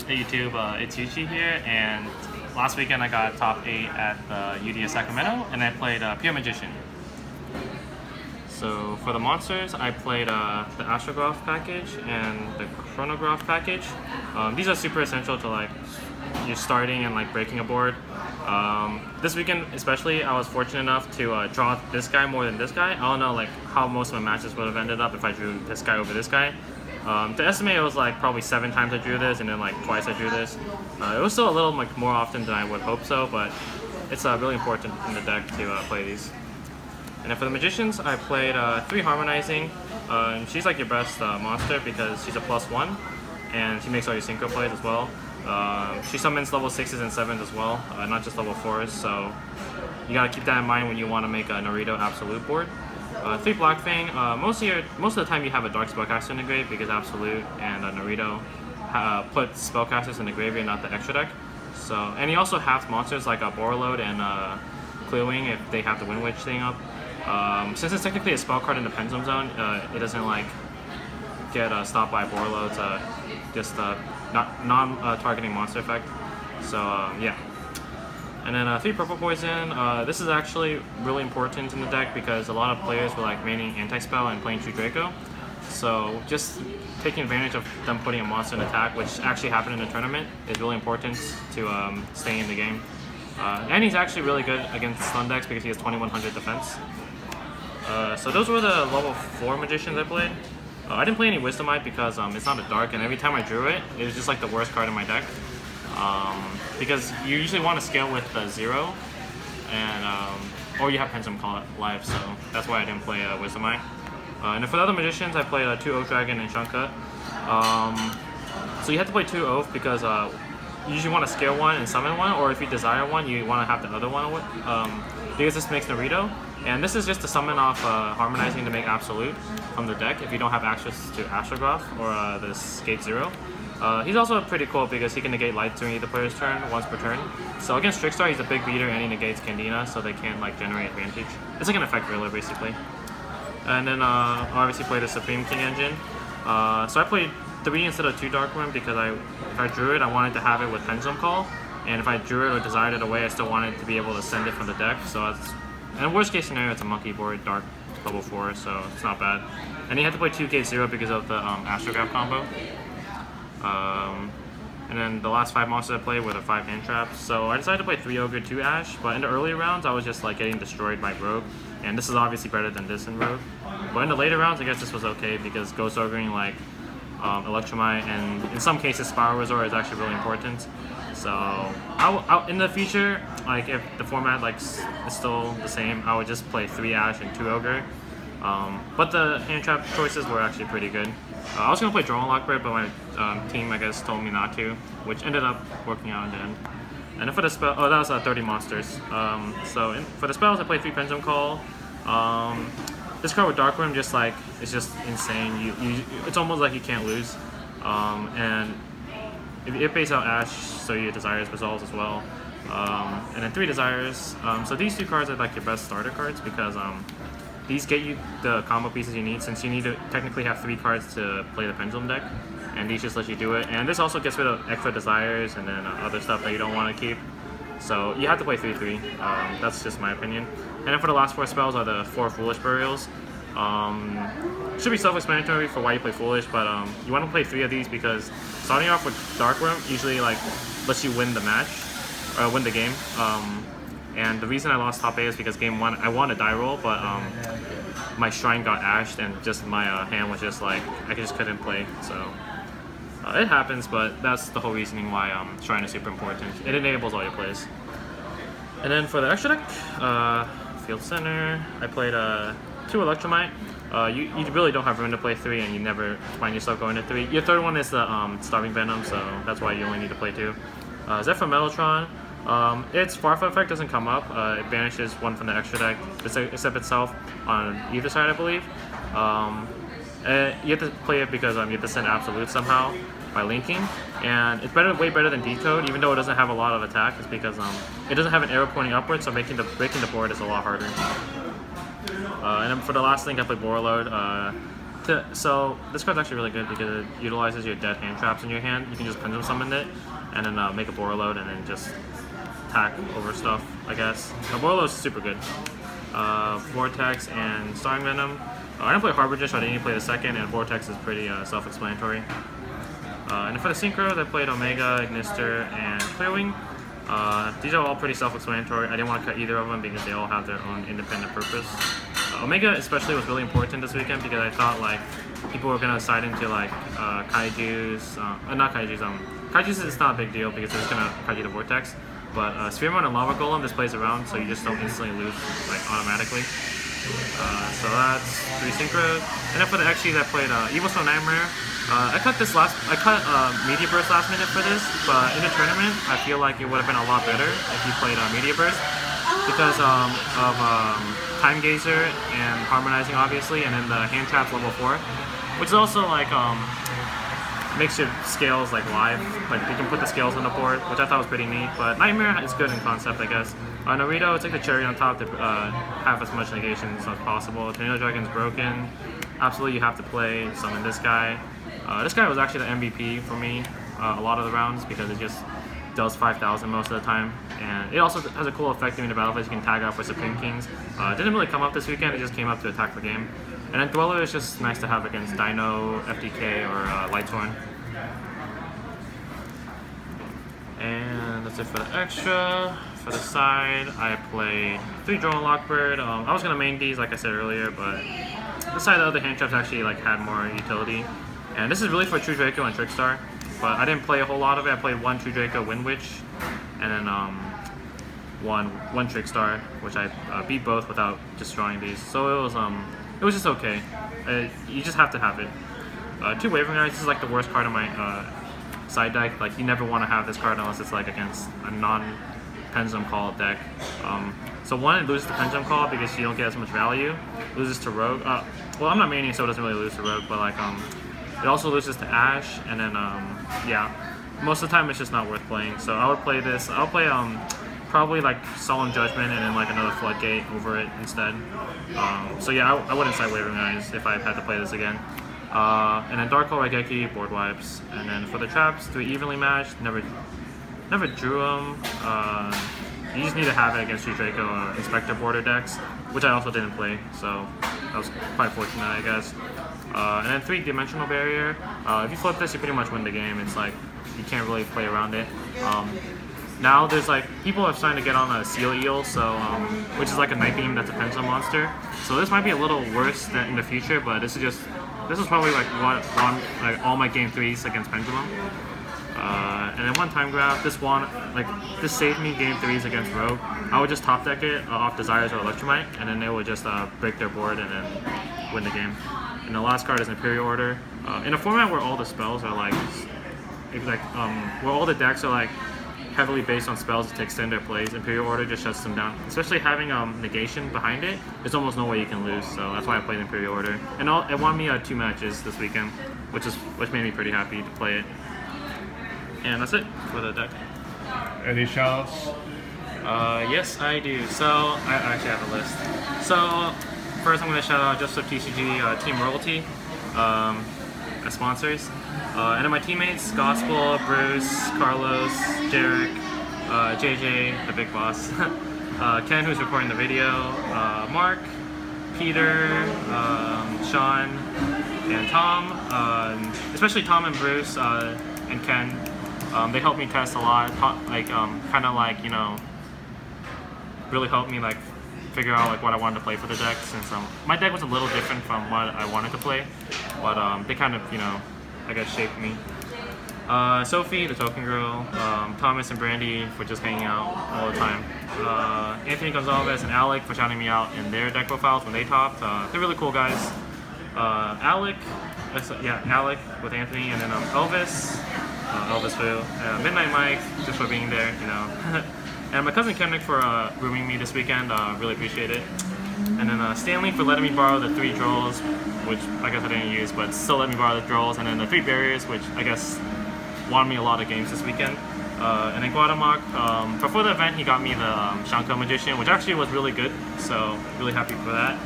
Hey YouTube, it's Yuchi here, and last weekend I got top 8 at the UDS Sacramento, and I played Pure Magician. So for the monsters, I played the Astrograph package and the Chronograph package. These are super essential to like you're starting and like breaking a board. This weekend especially, I was fortunate enough to draw this guy more than this guy. I don't know like how most of my matches would have ended up if I drew this guy over this guy. To estimate, it was like probably 7 times I drew this, and then like twice I drew this. It was still a little like more often than I would hope so, but it's really important in the deck to play these. And then for the magicians, I played 3 harmonizing. She's like your best monster because she's a +1, and she makes all your synchro plays as well. She summons level 6s and 7s as well, not just level 4s. So you gotta keep that in mind when you want to make a Naruto Absolute board. 3 Black Fang. Most of the time you have a Dark Spellcaster in the grave because Absolute and Naruto put spellcasters in the graveyard, not the extra deck. So, and he also has monsters like Borreload and Clearwing if they have the Wind Witch thing up. Since it's technically a spell card in the Pendulum Zone, it doesn't like get stopped by Borreload's just non-targeting monster effect. So yeah. And then 3 Purple Poison. This is actually really important in the deck because a lot of players were like maining Anti-Spell and playing True Draco. So just taking advantage of them putting a monster in attack, which actually happened in the tournament, is really important to staying in the game. And he's actually really good against stun decks because he has 2100 defense. So those were the level 4 magicians I played. I didn't play any Wisdomite because it's not a dark, and every time I drew it, it was just like the worst card in my deck. Because you usually want to scale with 0, and or you have Pendulum Call live, so that's why I didn't play Wisdomite. And for the other magicians, I played 2 Oath Dragon and Shuncut. So you have to play 2 Oath because you usually want to scale 1 and summon 1, or if you desire 1, you want to have the other one because this makes Naruto. And this is just to summon off Harmonizing to make Absolute from the deck if you don't have access to Astrograph or this Gate 0. He's also pretty cool because he can negate light during either player's turn once per turn. So against Trickstar, he's a big beater and he negates Candina, so they can't like generate advantage. It's like an effect driller basically. And then I obviously played the Supreme King engine. So I played 3 instead of 2 Dark Room because if I drew it, I wanted to have it with Pendulum Call, and if I drew it or desired it away, I still wanted to be able to send it from the deck. So it's, and worst case scenario, it's a monkey board, Dark level 4, so it's not bad. And he had to play 2 Gate 0 because of the Astrograph combo. And then the last 5 monsters I played were the 5 hand traps. So I decided to play 3 Ogre, 2 Ash, but in the early rounds I was just like getting destroyed by Rogue, and this is obviously better than this in Rogue. But in the later rounds I guess this was okay because Ghost Ogring like Electromite and in some cases Spiral Resort is actually really important. So I'll, in the future, like if the format like is still the same, I would just play 3 Ash and 2 Ogre. But the hand trap choices were actually pretty good. I was going to play Drone Lockbird, but my team, I guess, told me not to, which ended up working out in the end. And then for the spell, that was 30 monsters. For the spells, I played 3 Pendulum Call. This card with Dark Room, just like, it's just insane. It's almost like you can't lose. And it pays out Ash, so your Desires resolves as well. And then 3 Desires. So these 2 cards are like your best starter cards because these get you the combo pieces you need, since you need to technically have 3 cards to play the Pendulum deck, and these just let you do it. And this also gets rid of extra Desires and then other stuff that you don't want to keep. So you have to play 3/3. That's just my opinion. And then for the last 4 spells are the 4 Foolish Burials. Should be self-explanatory for why you play Foolish, but you want to play 3 of these because starting off with Dark Room usually like lets you win the match, or win the game. And the reason I lost top 8 is because game 1 I won a die roll, but my shrine got ashed and just my hand was just like, I just couldn't play. So it happens, but that's the whole reasoning why shrine is super important. It enables all your plays. And then for the extra deck, Field Center, I played 2 Electromite. You really don't have room to play 3, and you never find yourself going to 3. Your third one is the Starving Venom, so that's why you only need to play 2. Zephyr Mellotron. Its Farfa effect doesn't come up. It banishes 1 from the extra deck, except itself on either side, I believe. You have to play it because you have to send Absolute somehow by linking, and it's way better than Decode, even though it doesn't have a lot of attack. It's because it doesn't have an arrow pointing upwards, so breaking the board is a lot harder. And then for the last link, I played Borreload. So this card's actually really good because it utilizes your dead hand traps in your hand. You can just pendulum summon it, and then make a board load, and then just attack over stuff, I guess. The board load is super good. Vortex and Starring Venom. I didn't play Harbinger, so I didn't even play the second, and Vortex is pretty self-explanatory. And for the synchros, I played Omega, Ignister, and Clearwing. These are all pretty self-explanatory. I didn't want to cut either of them because they all have their own independent purpose. Omega especially was really important this weekend because I thought like people were gonna side into like Kaiju's, not Kaiju's. Kaiju's is not a big deal because they're just gonna Kaiju the Vortex. But Sphere Mode and Lava Golem, this plays around, so you just don't instantly lose like automatically. So that's 3 synchros. And then for the XGs, I played Evil Snow Nightmare. I cut Media Burst last minute for this, but in the tournament, I feel like it would have been a lot better if you played Media Burst because of Time Gazer and Harmonizing, obviously, and then the hand traps level 4, which is also like makes your scales like live, like you can put the scales on the board, which I thought was pretty neat. But Nightmare is good in concept, I guess. Naruto, it's like the cherry on top to have as much negations as possible. Tornado Dragon's broken. Absolutely, you have to summon this guy. This guy was actually the MVP for me a lot of the rounds because it just does 5,000 most of the time, and it also has a cool effect during the battle phase. You can tag out for Supreme Kings. It didn't really come up this weekend, it just came up to attack the game. And then Dweller is just nice to have against Dino, FDK, or Lighthorn. And that's it for the extra. For the side, I played 3 Drone Lockbird. I was gonna main these, like I said earlier, but this side, the other hand traps actually like had more utility. And this is really for True Draco and Trickstar, but I didn't play a whole lot of it. I played 1 True Draco Wind Witch, and then one Trickstar, which I beat both without destroying these. So it was just okay. You just have to have it. 2 Wavering Eyes. This is like the worst card in my side deck. Like you never want to have this card unless it's like against a non-Pendulum Call deck. So 1, it loses to Pendulum Call because you don't get as much value. It loses to Rogue. Well, I'm not maining, so it doesn't really lose to Rogue, but like it also loses to Ash, and then yeah, most of the time it's just not worth playing. So I would play this. I'll play probably like Solemn Judgment and then like another Floodgate over it instead. So yeah, I wouldn't cite Wavering Eyes if I had to play this again. And then Dark Hole Raigeki, board wipes. And then for the traps, 3 evenly matched. Never drew them. You just need to have it against True Draco or Inspector border decks, which I also didn't play, so that was quite fortunate, I guess. And then 3 Dimensional Barrier. If you flip this, you pretty much win the game. It's like you can't really play around it. Now there's like people are starting to get on a Seal Eel, so which is like a Night Beam that's a Pendulum monster. So this might be a little worse than in the future, but this is probably like like all my game 3s against Pendulum. And then 1 Time Graph. This saved me game 3s against Rogue. I would just top deck it off Desires or Electromite, and then they would just break their board and then win the game. And the last card is Imperial Order. In a format where all the spells are where all the decks are like heavily based on spells to extend their plays, Imperial Order just shuts them down. Especially having negation behind it, there's almost no way you can lose. So that's why I played Imperial Order. And it won me 2 matches this weekend, which made me pretty happy to play it. And that's it for the deck. Any shoutouts? Yes, I do. So I actually have a list. So first, I'm going to shout out Just Up TCG, Team Royalty, as sponsors. And then my teammates, Gospel, Bruce, Carlos, Jarek, JJ, the big boss, Ken, who's recording the video, Mark, Peter, Sean, and Tom, especially Tom and Bruce and Ken. They helped me test a lot, kind of like, you know, really helped me like figure out like what I wanted to play for the deck, since my deck was a little different from what I wanted to play, but they kind of, you know, I guess shaped me. Sophie, the token girl, Thomas and Brandy for just hanging out all the time, Anthony Gonzalez and Alec for shouting me out in their deck profiles when they topped. They're really cool guys. Alec with Anthony, and then Elvis Fu, Midnight Mike just for being there, you know. And my cousin Kendrick for rooming me this weekend, really appreciate it. And then Stanley for letting me borrow the 3 Drolls, which I guess I didn't use, but still let me borrow the Drolls. And then the 3 Barriers, which I guess won me a lot of games this weekend. And then Guatemoc, before the event he got me the Shanko Magician, which actually was really good, so really happy for that.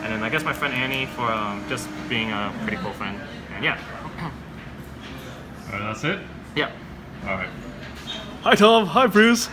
And then I guess my friend Annie for just being a pretty cool friend. And yeah. That's it? Yeah. Alright. Hi Tom, hi Bruce.